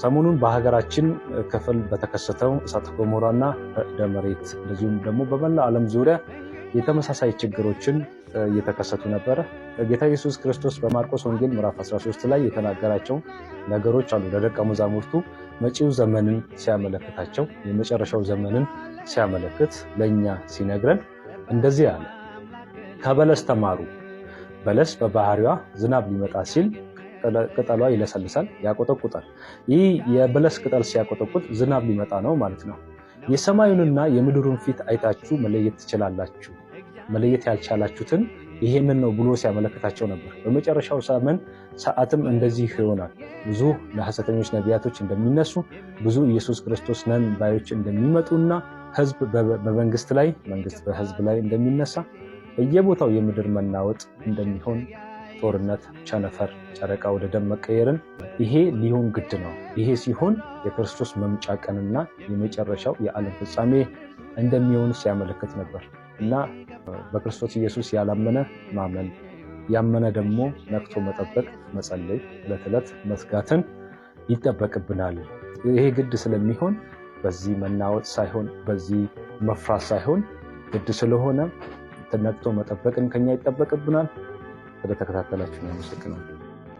ሰሞኑን በሀገራችን ክፍል በተከሰተው እሳተ ገሞራና ርዕደ መሬት እንደዚሁም ደግሞ በመላ ዓለም ዙሪያ የተመሳሳይ ችግሮችን እየተከሰቱ ነበረ። ጌታ ኢየሱስ ክርስቶስ በማርቆስ ወንጌል ምዕራፍ 13 ላይ የተናገራቸው ነገሮች አሉ። ለደቀ መዛሙርቱ መጪው ዘመንን ሲያመለክታቸው፣ የመጨረሻው ዘመንን ሲያመለክት ለኛ ሲነግረን እንደዚህ አለ። ከበለስ ተማሩ። በለስ በባህሪዋ ዝናብ ሊመጣ ሲል ቅጠሏ ይለሰልሳል፣ ያቆጠቁጣል። ይህ የበለስ ቅጠል ሲያቆጠቁጥ ዝናብ ሊመጣ ነው ማለት ነው። የሰማዩንና የምድሩን ፊት አይታችሁ መለየት ትችላላችሁ፣ መለየት ያልቻላችሁትን ይሄንን ነው ብሎ ሲያመለክታቸው ነበር። በመጨረሻው ዘመን ሰዓትም እንደዚህ ይሆናል። ብዙ ለሐሰተኞች ነቢያቶች እንደሚነሱ፣ ብዙ ኢየሱስ ክርስቶስ ነን ባዮች እንደሚመጡና ህዝብ በመንግስት ላይ፣ መንግስት በህዝብ ላይ እንደሚነሳ፣ በየቦታው የምድር መናወጥ እንደሚሆን፣ ጦርነት፣ ቸነፈር፣ ጨረቃ ወደ ደም መቀየርን ይሄ ሊሆን ግድ ነው። ይሄ ሲሆን የክርስቶስ መምጫ ቀንና የመጨረሻው የዓለም ፍጻሜ እንደሚሆን ሲያመለክት ነበር እና በክርስቶስ ኢየሱስ ያላመነ ማመን፣ ያመነ ደግሞ ነቅቶ መጠበቅ፣ መጸለይ፣ ዕለት ዕለት መስጋትን ይጠበቅብናል። ይሄ ግድ ስለሚሆን በዚህ መናወጥ ሳይሆን በዚህ መፍራት ሳይሆን ግድ ስለሆነ ነቅቶ መጠበቅን ከኛ ይጠበቅብናል። ስለተከታተላችሁ አመሰግናለሁ።